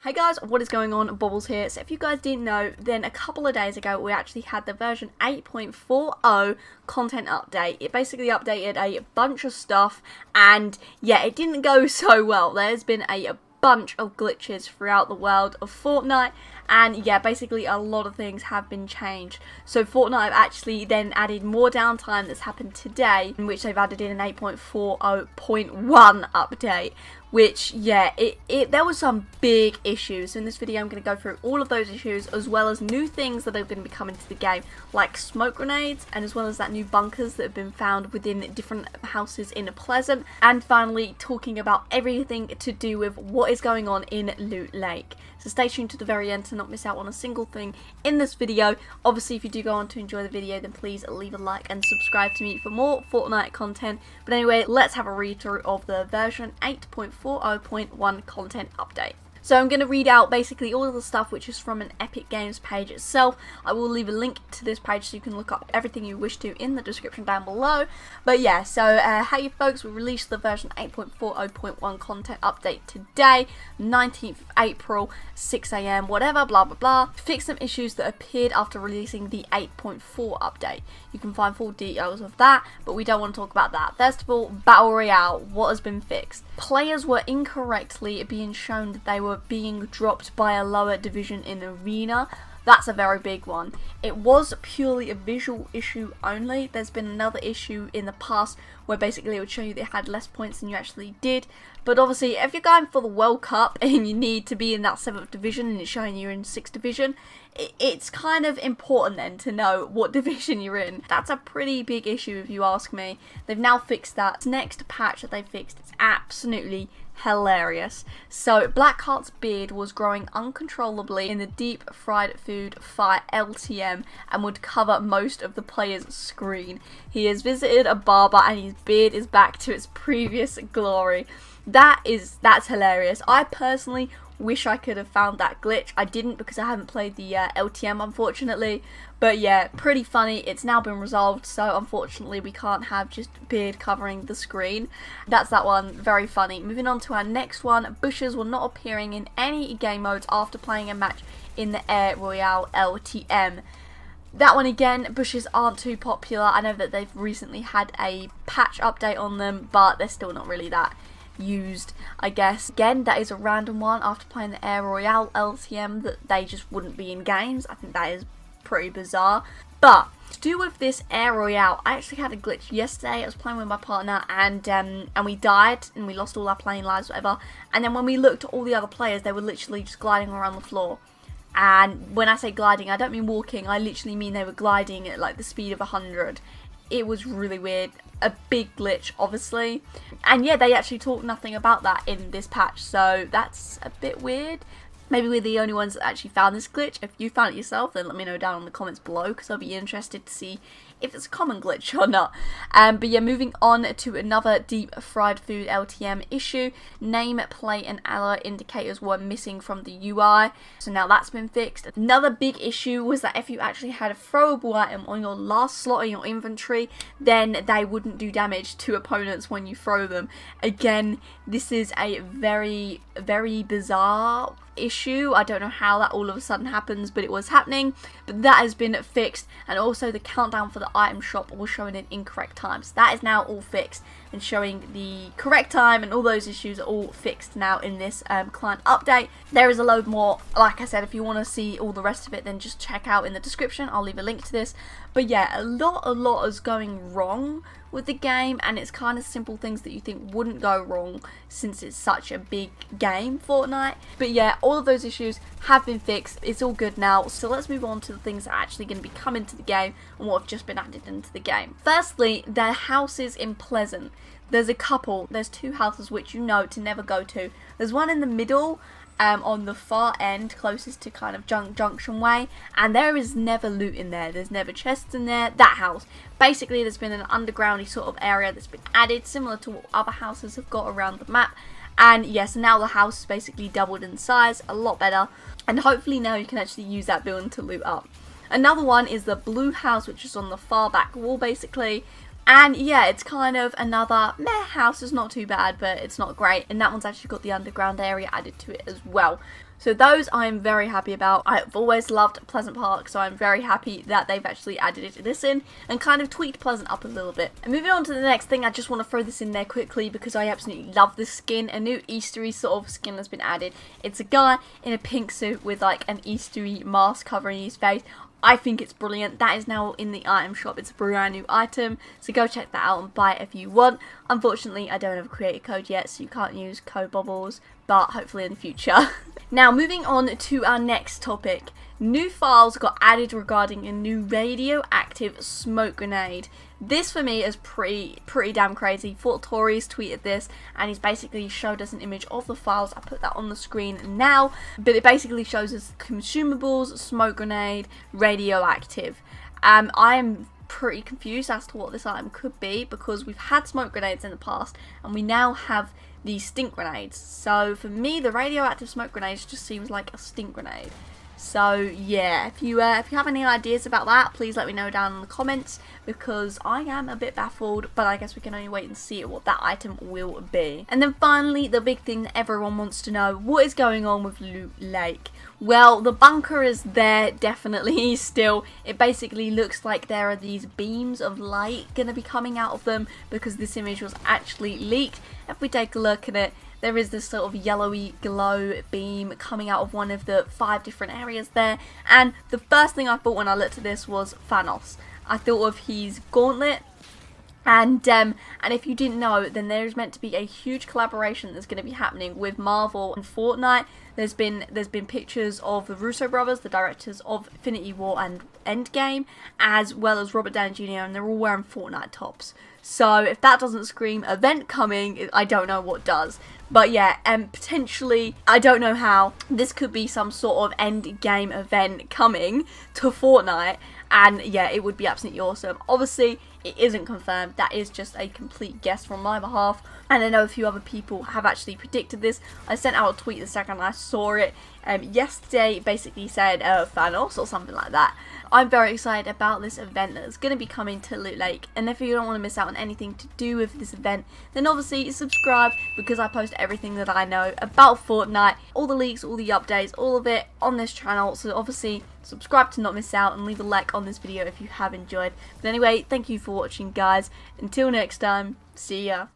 Hey guys, what is going on? Bobblez here. So if you guys didn't know, then a couple of days ago we actually had the version 8.40 content update. It basically updated a bunch of stuff and yeah, it didn't go so well. There's been a bunch of glitches throughout the world of Fortnite and yeah, basically a lot of things have been changed. So Fortnite have actually then added more downtime that's happened today, in which they've added in an 8.40.1 update. Which, yeah, there was some big issues. So in this video, I'm going to go through all of those issues, as well as new things that are going to be coming to the game, like smoke grenades, and as well as that new bunkers that have been found within different houses in Pleasant. And finally, talking about everything to do with what is going on in Loot Lake. So stay tuned to the very end to not miss out on a single thing in this video. Obviously, if you do go on to enjoy the video, then please leave a like and subscribe to me for more Fortnite content. But anyway, let's have a read through of the version 8.40.1 content update. So I'm going to read out basically all of the stuff which is from an Epic Games page itself. I will leave a link to this page so you can look up everything you wish to in the description down below. But yeah, so hey folks, we released the version 8.40.1 content update today, 19th of April, 6 AM, whatever, blah blah blah. Fixed some issues that appeared after releasing the 8.4 update. You can find full details of that, but we don't want to talk about that. First of all, Battle Royale, what has been fixed? Players were incorrectly being shown that they were being dropped by a lower division in Arena. That's a very big one. It was purely a visual issue only. There's been another issue in the past where basically it would show you they had less points than you actually did. But obviously, if you're going for the World Cup and you need to be in that 7th division and it's showing you're in 6th division, it's kind of important then to know what division you're in. That's a pretty big issue if you ask me. They've now fixed that. Next patch that they fixed is absolutely hilarious. So Blackheart's beard was growing uncontrollably in the deep fried food fire LTM and would cover most of the player's screen. He has visited a barber and his beard is back to its previous glory. That's hilarious. I personally wish I could have found that glitch. I didn't because I haven't played the LTM, unfortunately. But yeah, pretty funny. It's now been resolved, so unfortunately we can't have just beard covering the screen. That's that one. Very funny. Moving on to our next one. Bushes were not appearing in any game modes after playing a match in the Air Royale LTM. That one again, bushes aren't too popular. I know that they've recently had a patch update on them, but they're still not really that used, I guess. Again, that is a random one after playing the Air Royale LTM that they just wouldn't be in games. I think that is pretty bizarre. But to do with this Air Royale, I actually had a glitch yesterday. I was playing with my partner and we died and we lost all our playing lives, whatever. And then when we looked at all the other players, they were literally just gliding around the floor. And when I say gliding, I don't mean walking. I literally mean they were gliding at like the speed of 100. It was really weird. A big glitch, obviously. And yeah, they actually talked nothing about that in this patch, so that's a bit weird. Maybe we're the only ones that actually found this glitch. If you found it yourself, then let me know down in the comments below, because I'll be interested to see if it's a common glitch or not. But yeah, moving on to another deep fried food LTM issue. Name, play, and ally indicators were missing from the UI, so now that's been fixed. Another big issue was that if you actually had a throwable item on your last slot in your inventory, then they wouldn't do damage to opponents when you throw them. Again, this is a very, very bizarre issue. I don't know how that all of a sudden happens, but it was happening. But that has been fixed, and also the countdown for the item shop was showing in incorrect time. So that is now all fixed and showing the correct time, and all those issues are all fixed now in this client update. There is a load more. Like I said, if you want to see all the rest of it, then just check out in the description. I'll leave a link to this. But yeah, a lot is going wrong with the game, and it's kind of simple things that you think wouldn't go wrong since it's such a big game, Fortnite. But yeah, all of those issues have been fixed. It's all good now. So let's move on to the things that are actually going to be coming to the game and what have just been added into the game. Firstly, the houses in Pleasant. There's a couple. There's two houses which you know to never go to. There's one in the middle, on the far end, closest to kind of Junction Way, and there is never loot in there. There's never chests in there. That house. Basically, there's been an undergroundy sort of area that's been added, similar to what other houses have got around the map. And yes, now the house is basically doubled in size, a lot better, and hopefully now you can actually use that building to loot up. Another one is the blue house, which is on the far back wall, basically. And yeah, it's kind of another meh house. It's not too bad, but it's not great. And that one's actually got the underground area added to it as well. So those I'm very happy about. I've always loved Pleasant Park, so I'm very happy that they've actually added this in and kind of tweaked Pleasant up a little bit. And moving on to the next thing, I just want to throw this in there quickly because I absolutely love this skin. A new Eastery sort of skin has been added. It's a guy in a pink suit with like an Eastery mask covering his face. I think it's brilliant. That is now in the item shop. It's a brand new item, so go check that out and buy it if you want. Unfortunately, I don't have a creator code yet, so you can't use code Bobblez, but hopefully in the future. Now, moving on to our next topic. New files got added regarding a new radioactive smoke grenade. This for me is pretty damn crazy. Fort Tories tweeted this and he's basically showed us an image of the files. I put that on the screen now, but it basically shows us consumables, smoke grenade, radioactive. I'm pretty confused as to what this item could be because we've had smoke grenades in the past and we now have these stink grenades. So for me, the radioactive smoke grenades just seems like a stink grenade. So yeah, if you have any ideas about that, please let me know down in the comments because I am a bit baffled, but I guess we can only wait and see what that item will be. And then finally, the big thing that everyone wants to know, what is going on with Loot Lake? Well, the bunker is there definitely still. It basically looks like there are these beams of light gonna be coming out of them because this image was actually leaked. If we take a look at it, there is this sort of yellowy glow beam coming out of one of the 5 different areas there, and the first thing I thought when I looked at this was Thanos. I thought of his gauntlet, and if you didn't know, then there's meant to be a huge collaboration that's going to be happening with Marvel and Fortnite. There's been pictures of the Russo brothers, the directors of Infinity War and Endgame, as well as Robert Downey Jr., and they're all wearing Fortnite tops. So if that doesn't scream event coming, I don't know what does. But yeah, potentially, I don't know how, this could be some sort of end game event coming to Fortnite, and yeah, it would be absolutely awesome. Obviously, it isn't confirmed, that is just a complete guess from my behalf, and I know a few other people have actually predicted this. I sent out a tweet the second I saw it yesterday. It basically said Thanos or something like that. I'm very excited about this event that's going to be coming to Loot Lake, and if you don't want to miss out on anything to do with this event, then obviously subscribe because I post everything that I know about Fortnite, all the leaks, all the updates, all of it on this channel, so obviously subscribe to not miss out and leave a like on this video if you have enjoyed. But anyway, thank you for watching guys, until next time, see ya.